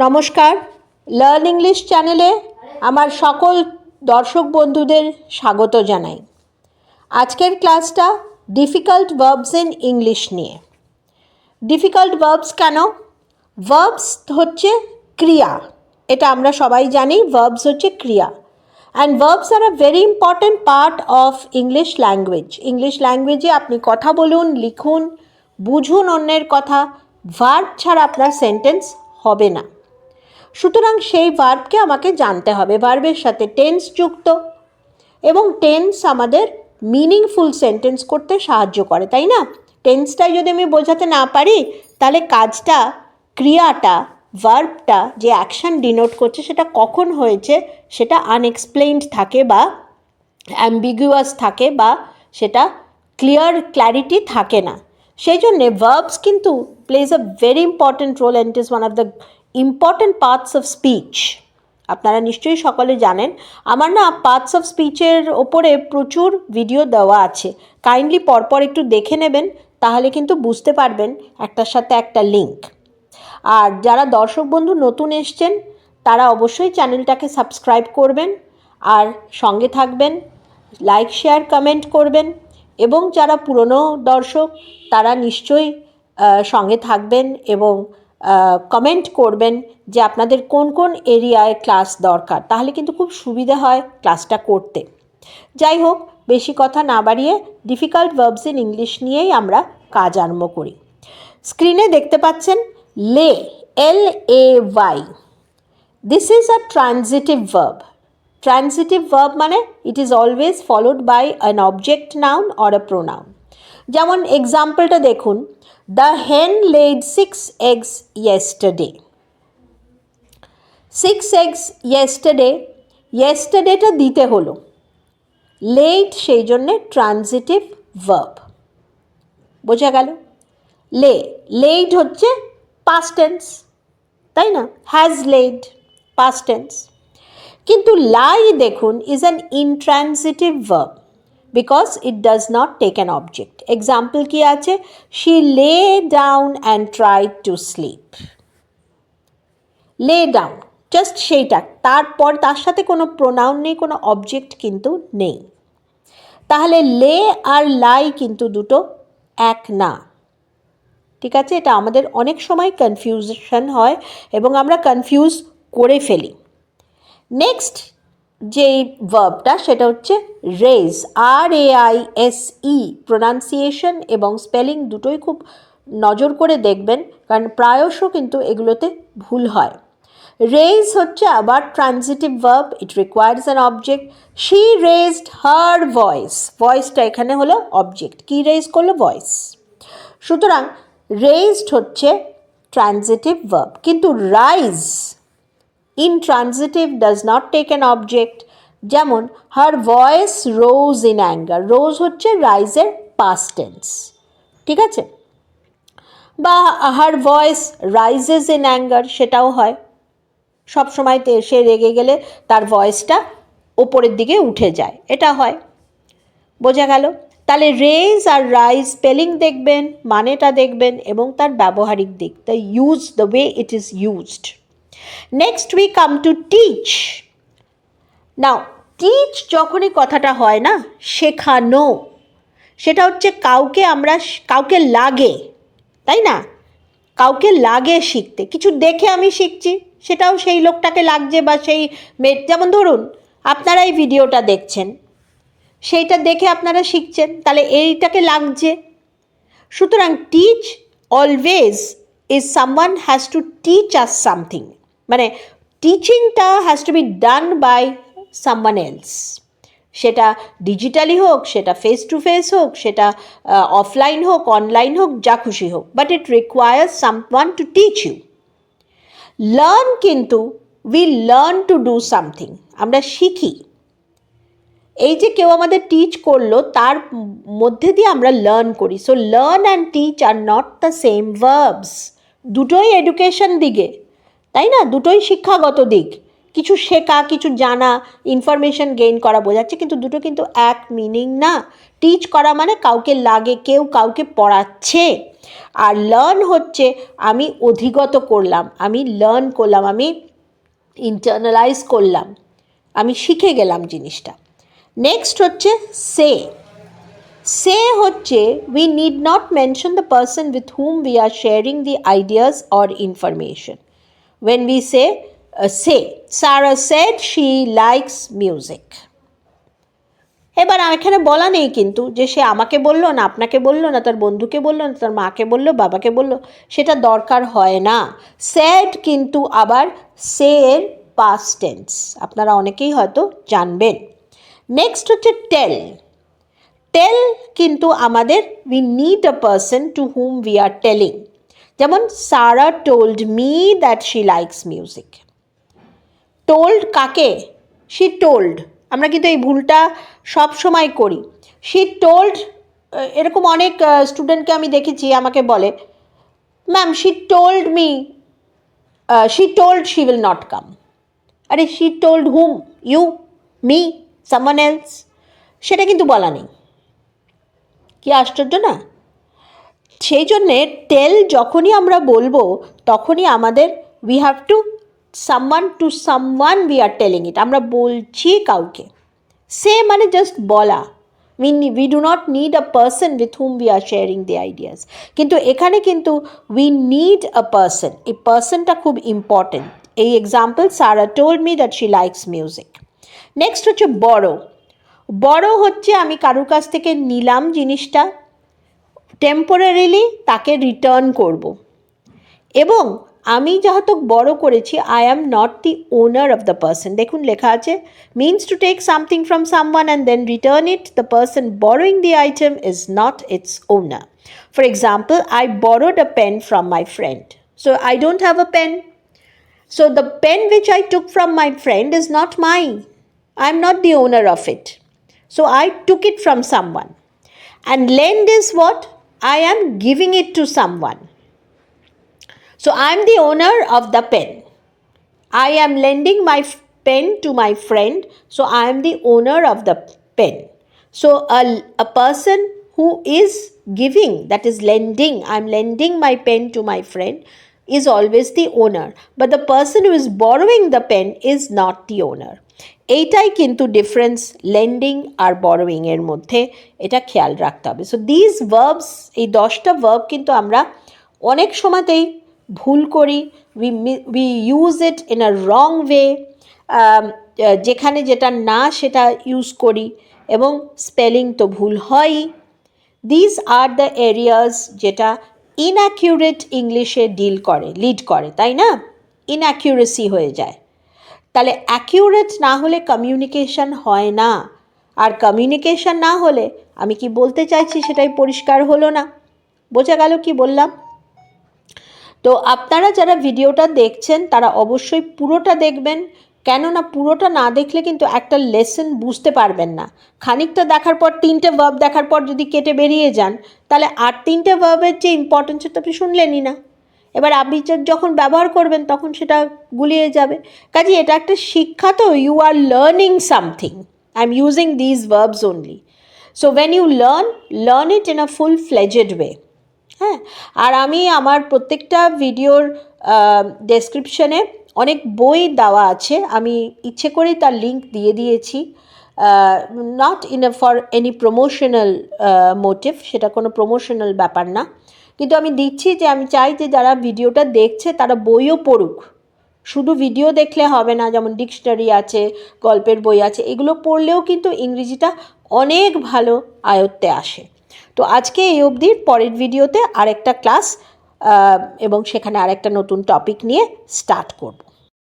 নমস্কার, learn English চ্যানেলে আমার সকল দর্শক বন্ধুদের স্বাগত জানাই। আজকের ক্লাসটা ডিফিকাল্ট ভার্বস ইন ইংলিশ নিয়ে। ডিফিকাল্ট ভার্বস কেন? ভার্বস হচ্ছে ক্রিয়া, এটা আমরা সবাই জানি। ভার্বস হচ্ছে ক্রিয়া, and verbs are a very important part of English language. ইংলিশ ল্যাঙ্গুয়েজে আপনি কথা বলুন, লিখুন, বুঝুন অন্যের কথা, ভার্ব ছাড়া আপনার সেন্টেন্স হবে না। সুতরাং সেই ভার্বকে আমাকে জানতে হবে। ভার্বের সাথে টেন্স যুক্ত, এবং টেন্স আমাদের মিনিংফুল সেন্টেন্স করতে সাহায্য করে, তাই না? টেন্সটাই যদি আমি বোঝাতে না পারি, তাহলে কাজটা, ক্রিয়াটা, ভার্বটা যে অ্যাকশন ডিনোট করছে সেটা কখন হয়েছে সেটা আনএক্সপ্লেইনড থাকে বা অ্যাম্বিগুয়াস থাকে, বা সেটা ক্ল্যারিটি থাকে না। সেই জন্যে ভার্বস কিন্তু plays a very important role, and it is one of the important parts of speech. আপনারা নিশ্চয়ই সকলে জানেন। আমার না পার্টস অফ স্পিচের ওপরে প্রচুর ভিডিও দেওয়া আছে, কাইন্ডলি পরপর একটু দেখে নেবেন, তাহলে কিন্তু বুঝতে পারবেন একটার সাথে একটা লিঙ্ক। আর যারা দর্শক বন্ধু নতুন এসছেন, তারা অবশ্যই চ্যানেলটাকে সাবস্ক্রাইব করবেন আর সঙ্গে থাকবেন, লাইক শেয়ার কমেন্ট করবেন, এবং যারা পুরনো দর্শক তারা নিশ্চয়ই সঙ্গে থাকবেন এবং কমেন্ট করবেন যে আপনাদের কোন কোন এরিয়ায় ক্লাস দরকার, তাহলে কিন্তু খুব সুবিধা হয় ক্লাসটা করতে। যাই হোক, বেশি কথা না বাড়িয়ে ডিফিকাল্ট ভার্বস ইন ইংলিশ নিয়েই আমরা কাজ আরম্ভ করি। স্ক্রিনে দেখতে পাচ্ছেন lay, LAY। This is a transitive verb. Transitive verb মানে it is always followed by an object noun or a pronoun. যেমন এক্সাম্পলটা দেখুন, the hen laid 6 eggs yesterday। 6 eggs yesterday, ইয়েস্টারডেটা দিতে হলো, লেড সেই জন্যে ট্রানজিটিভ ভার্ব। বোঝা গেল? লেড হচ্ছে পাস্ট টেন্স, তাই না? Has laid, past tense. কিন্তু লাই দেখুন is an intransitive verb, because it does not take an object. Example কি আছে? She lay down and tried to sleep. Lay down, just সেইটা, তারপর তার সাথে কোনো প্রোনাউন নেই, কোনো অবজেক্ট কিন্তু নেই। তাহলে লে আর লাই কিন্তু দুটো এক না। ঠিক আছে? এটা আমাদের অনেক সময় কনফিউশন হয় এবং আমরা কনফিউজ করে ফেলি। নেক্সট যেই ভার্বটা সেটা হচ্ছে রেজ, RAISE। প্রোনাউন্সিয়েশন এবং স্পেলিং দুটোই খুব নজর করে দেখবেন, কারণ প্রায়শ কিন্তু এগুলোতে ভুল হয়। রেজ হচ্ছে আবার transitive verb, it requires an object. She raised her voice, ভয়েসটা এখানে হলো অবজেক্ট। কি রেজ করলো? ভয়েস। সুতরাং রেজড হচ্ছে ট্রানজিটিভ ভার্ব, কিন্তু rise intransitive does not take an object। যেমন her voice rose in anger, rose হচ্ছে রাইজের past tense, ঠিক আছে? বা her voice rises in anger, সেটাও হয়। সবসময়তে সে রেগে গেলে তার ভয়েসটা ওপরের দিকে উঠে যায়, এটা হয়। বোঝা গেল? তাহলে রেজ আর রাইজ স্পেলিং দেখবেন, মানেটা দেখবেন, এবং তার ব্যবহারিক দিক, the way it is used. Next we come to teach. Now teach যখনই কথাটা হয় না, শেখানো, সেটা হচ্ছে কাউকে লাগে, তাই না? কাউকে লাগে শিখতে, কিছু দেখে আমি শিখছি, সেটাও সেই লোকটাকে লাগছে, বা সেই যেমন ধরুন আপনারা এই ভিডিওটা দেখছেন, সেইটা দেখে আপনারা শিখছেন, তাহলে এইটাকে লাগছে। সুতরাং teach always is someone has to teach us something, মানে টিচিংটা has to be done by someone else. সেটা ডিজিটালি হোক, সেটা ফেস টু ফেস হোক, সেটা অফলাইন হোক, অনলাইন হোক, যা খুশি হোক, but it requires someone to teach you. Learn কিন্তু we learn to do something, আমরা শিখি। এই যে কেউ আমাদের টিচ করলো, তার মধ্যে দিয়ে আমরা লার্ন করি। So learn and teach are not the same verbs. দুটোই এডুকেশন দিকে, তাই না? দুটোই শিক্ষাগত দিক, কিছু শেখা, কিছু জানা, ইনফরমেশন গেইন করা বোঝাচ্ছে, কিন্তু দুটো কিন্তু এক মিনিং না। টিচ করা মানে কাউকে লাগে, কেউ কাউকে পড়াচ্ছে। আর লার্ন হচ্ছে আমি অধিগত করলাম, আমি লার্ন করলাম, আমি ইন্টারনালাইজ করলাম, আমি শিখে গেলাম জিনিসটা। নেক্সট হচ্ছে সে। সে হচ্ছে we need not mention the person with whom we are sharing the ideas or information. When we say say, Sarah said she likes music. এবার এখানে বলা নেই কিন্তু যে সে আমাকে বললো না, আপনাকে বললো না, তার বন্ধুকে বললো না, তার মাকে বললো, বাবাকে বললো, সেটা দরকার হয় না। সেড কিন্তু আবার সে এর পাস্ট টেন্স, আপনারা অনেকেই হয়তো জানবেন। নেক্সট হচ্ছে টেল। টেল কিন্তু আমাদের we need a person to whom we are telling. যেমন সারা told me that she likes music. told কাকে? she told। আমরা কিন্তু এই ভুলটা সব সময় করি। she told, এরকম অনেক স্টুডেন্টকে আমি দেখেছি আমাকে বলে, ma'am she told me, she told she will not come. আরে she told whom? you, me, someone else? সেটা কিন্তু বলা নেই। কি আশ্চর্য না? সেই জন্যে টেল যখনই আমরা বলবো তখনই আমাদের we have to someone we are telling it, আমরা বলছি কাউকে। সে মানে জাস্ট বলা, we do not need a person with whom we are sharing the ideas. কিন্তু এখানে কিন্তু উই নিড আ পার্সন, এই পার্সনটা খুব ইম্পর্টেন্ট। এই example, Sara told me that she likes music. Next হচ্ছে বড়। বড় হচ্ছে আমি কারোর কাছ থেকে নিলাম জিনিসটা, টেম্পোরারিলি তাকে রিটার্ন করব, এবং আমি যেহেতু বড় করেছি, I am not the owner of the person. দেখুন লেখা আছে, means to take something from someone and then return it, the person borrowing the item is not its owner. For example, I borrowed a pen from my friend, so I don't have a pen, so the pen which I took from my friend is not mine. I am not the owner of it, so I took it from someone. And lend is what? I am giving it to someone. So I am the owner of the pen. I am lending my pen to my friend, so I am the owner of the pen. So a person who is giving, that is lending, I am lending my pen to my friend, is always the owner. But the person who is borrowing the pen is not the owner. এইটাই কিন্তু difference lending আর borrowing এর মধ্যে, এটা খেয়াল রাখতে হবে। So this verbs, এই 10টা ভার্ব কিন্তু আমরা অনেক সময়তেই ভুল করি, we use it in a wrong way, যেখানে যেটা না সেটা ইউজ করি, এবং স্পেলিং তো ভুল হয়ই। দিস আর দ্য এরিয়াস যেটা ইনঅ্যাকিউরেট ইংলিশে লিড করে, তাই না? ইনঅ্যাকিউরেসি হয়ে যায়। তাহলে অ্যাকিউরেট না হলে কমিউনিকেশন হয় না, আর কমিউনিকেশন না হলে আমি কি বলতে চাইছি সেটাই পরিষ্কার হলো না। বোঝা গেল কি বললাম? তো আপনারা যারা ভিডিওটা দেখছেন তারা অবশ্যই পুরোটা দেখবেন, কেননা পুরোটা না দেখলে কিন্তু একটা লেসন বুঝতে পারবেন না। খানিকটা দেখার পর, 3টে ভার্ব দেখার পর যদি কেটে বেরিয়ে যান, তাহলে আর 3টে ভার্বের যে ইম্পর্টেন্স সেটা আপনি শুনলেনই না। এবার আপনি যখন ব্যবহার করবেন তখন সেটা গুলিয়ে যাবে। কাজে এটা একটা শিক্ষা, তো you are learning something, I am using these verbs only. So when you learn it in a full fledged way. হ্যাঁ, আর আমি আমার প্রত্যেকটা ভিডিওর ডেসক্রিপশনে অনেক বই দেওয়া আছে, আমি ইচ্ছে করেই তার লিঙ্ক দিয়ে দিয়েছি, not for any promotional motive, সেটা কোনো প্রমোশনাল ব্যাপার না, কিন্তু আমি দিচ্ছি যে আমি চাই যে যারা ভিডিওটা দেখছে তারা বইও পড়ুক, শুধু ভিডিও দেখলে হবে না। যেমন ডিকশনারি আছে, গল্পের বই আছে, এগুলো পড়লেও কিন্তু ইংরেজিটা অনেক ভালো আয়ত্তে আসে। তো আজকে এই অবধি, পরের ভিডিওতে আরেকটা ক্লাস এবং সেখানে আরেকটা নতুন টপিক নিয়ে স্টার্ট করব।